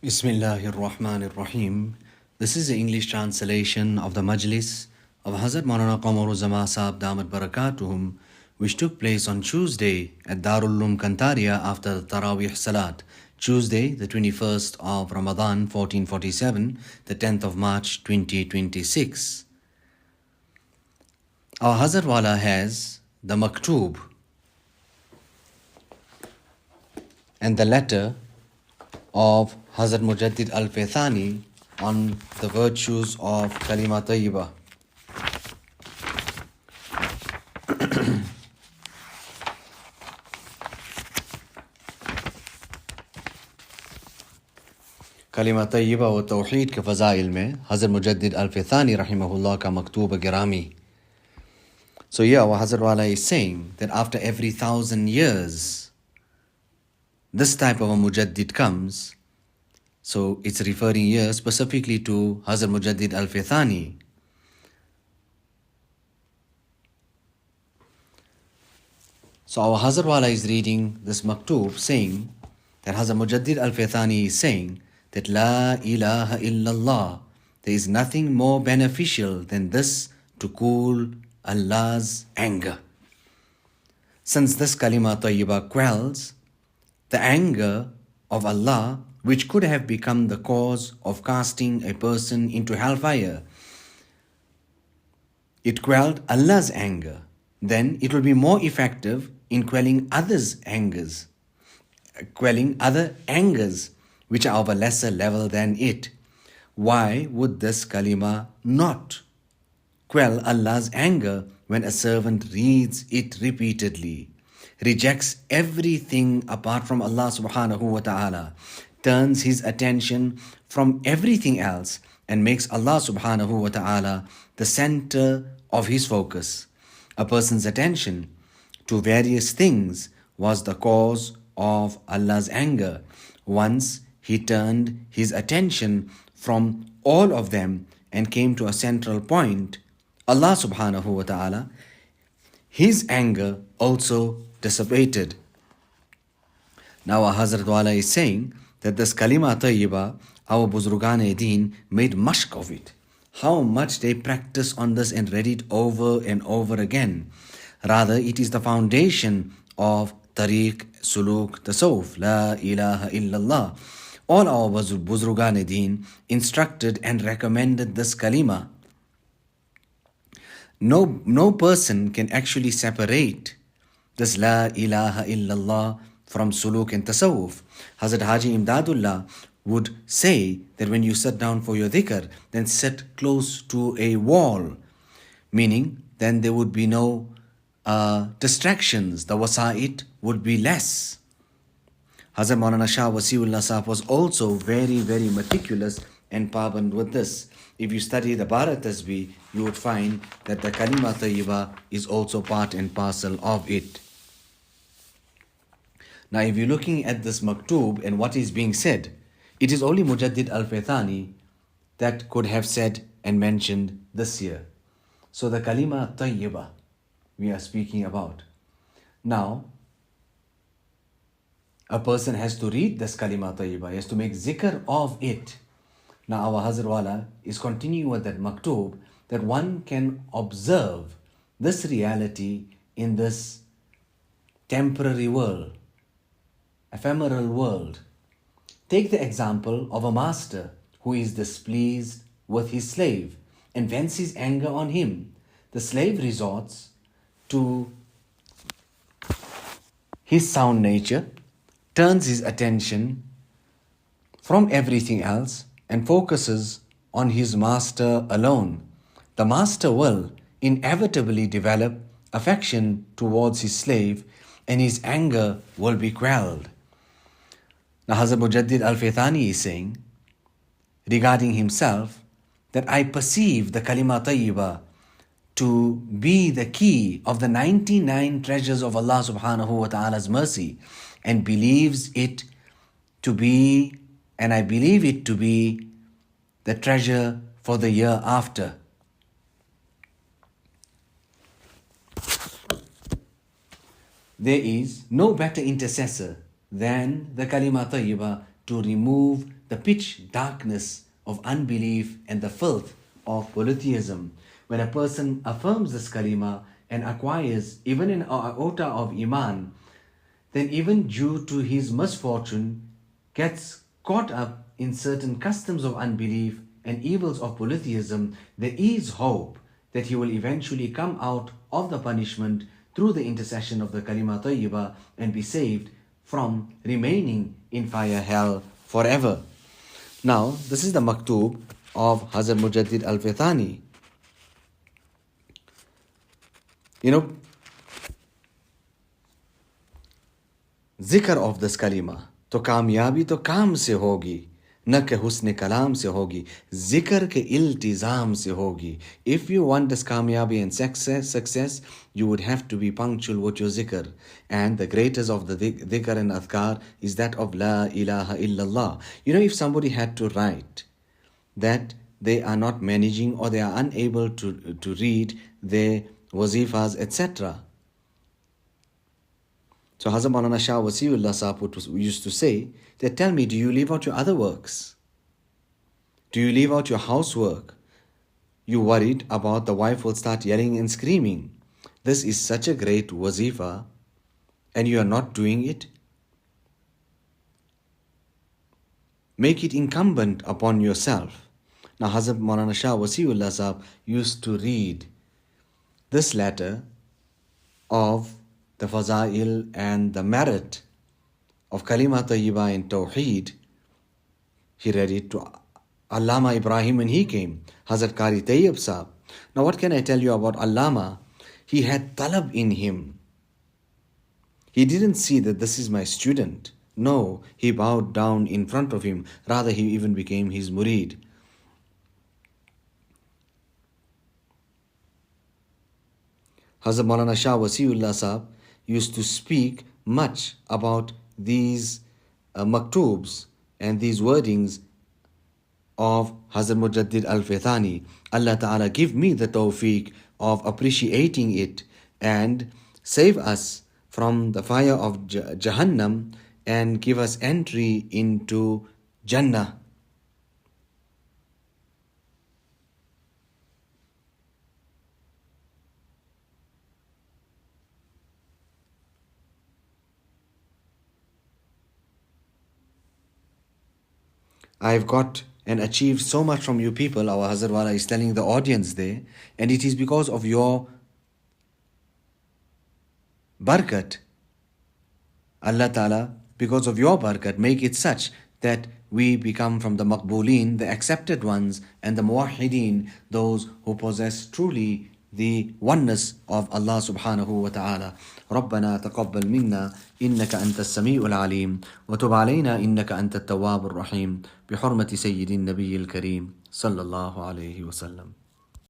Bismillahir Rahmanir Rahim. This is the English translation of the Majlis of Hazrat Maulana Qamar Uzzaman Sahab Damat Barakatuhum, which took place on Tuesday at Darul Uloom Kantaria after the Tarweeh Salat, Tuesday, the 21st of Ramadan 1447, the 10th of March 2026. Our Hazrat Wala has the Maktub and the letter of Hazrat Mujaddid Al-Faithani on the virtues of Kalima Tayyibah. कलिमा तय्यबा व तौहीद के फ़ज़ाइल में हज़रत मुजद्दिद अल-फ़ैथानी रहमहुल्लाह का मकतूब गिरामी. So here our Hazrat Wala is saying that after every 1,000 years this type of a mujaddid comes. So it's referring here specifically to Hazrat Mujaddid Al-Faithani. So our Hazrat Wala is reading this maktub saying that Hazrat Mujaddid Al-Faithani is saying that La ilaha illallah, there is nothing more beneficial than this to cool Allah's anger. Since this kalima tayyibah quells the anger of Allah, which could have become the cause of casting a person into hellfire, it quelled Allah's anger, then it will be more effective in quelling other angers which are of a lesser level than it. Why would this kalima not quell Allah's anger when a servant reads it repeatedly, rejects everything apart from Allah subhanahu wa ta'ala, turns his attention from everything else and makes Allah subhanahu wa ta'ala the center of his focus? A person's attention to various things was the cause of Allah's anger. Once he turned his attention from all of them and came to a central point, Allah subhanahu wa ta'ala, his anger also dissipated. Now our Hazrat Wala is saying that this kalima tayyibah, our Buzrugane-e-Deen made mashq of it. How much they practice on this and read it over and over again. Rather, it is the foundation of tariq, suluk, tasawwuf, la ilaha illallah. All our Buzrugane-e-Deen instructed and recommended this kalima. No person can actually separate this La ilaha illallah from suluk and tasawwuf. Hazrat Haji Imdadullah would say that when you sit down for your dhikr, then sit close to a wall, meaning then there would be no distractions, the wasa'it would be less. Hazrat Maulana Shah Wasiullah Sahab was also very, very meticulous and paband with this. If you study the Bharat Tasbih, you would find that the kalima tayyibah is also part and parcel of it. Now if you're looking at this maktub and what is being said, it is only Mujaddid Al-Faithani that could have said and mentioned this here. So the kalima tayyibah we are speaking about. Now, a person has to read this kalima tayyibah, he has to make zikr of it. Now our Hazrat Wala is continuing with that maktub that one can observe this reality in this temporary world, ephemeral world. Take the example of a master who is displeased with his slave and vents his anger on him. The slave resorts to his sound nature, turns his attention from everything else and focuses on his master alone. The master will inevitably develop affection towards his slave and his anger will be quelled. Now Hazrat Mujaddid Al-Faithani is saying regarding himself that I perceive the kalima tayyibah to be the key of the 99 treasures of Allah subhanahu wa ta'ala's mercy and believes it to be, and I believe it to be the treasure for the year after. There is no better intercessor than the kalima tayyibah to remove the pitch darkness of unbelief and the filth of polytheism. When a person affirms this kalima and acquires even an iota of iman, then even due to his misfortune gets caught up in certain customs of unbelief and evils of polytheism, there is hope that he will eventually come out of the punishment through the intercession of the kalima tayyiba and be saved from remaining in fire hell forever. Now, this is the maktub of Hazrat Mujaddid Al-Fithani. जिक्र of this कलीमा तो कामयाबी तो काम से होगी न कि हुस्न कलाम से होगी जिक्र के इल्तिजाम से होगी. If you want this कामयाबी and success, you would have to be punctual with your zikr, and the greatest of the dhikr and adhkar is that of La ilaha illallah. If somebody had to write that they are not managing or they are unable to read their wazifas, etc. So Hazrat Maulana Shah Wasiullah Sahib used to say that, tell me, do you leave out your other works? Do you leave out your housework? You worried about the wife will start yelling and screaming. This is such a great wazifa and you are not doing it. Make it incumbent upon yourself. Now Hazrat Maulana Shah Wasiullah Sahib used to read this letter of the Fazail and the merit of Kalima Tayyiba and Tawheed. He read it to Allama Ibrahim when he came, Hazrat Qari Tayyib Sahib. Now what can I tell you about Allama? He had talab in him. He didn't see that this is my student. No, he bowed down in front of him. Rather, he even became his murid. Hazrat Maulana Shah Wasiullah Sahib used to speak much about these maktubs and these wordings of Hazrat Mujaddid Al-Fithani. Allah Ta'ala give me the tawfiq of appreciating it and save us from the fire of Jahannam and give us entry into Jannah. I've got and achieved so much from you people, our Hazrat Wala is telling the audience there, and it is because of your barakat. Allah Ta'ala, because of your barakat, make it such that we become from the maqbooleen, the accepted ones, and the muwahhideen, those who possess truly the oneness of Allah subhanahu wa ta'ala. ربنا تقبل منا إنك أنت السميع العليم وتب علينا إنك أنت التواب الرحيم بحرمة سيد النبي الكريم صلى الله عليه وسلم.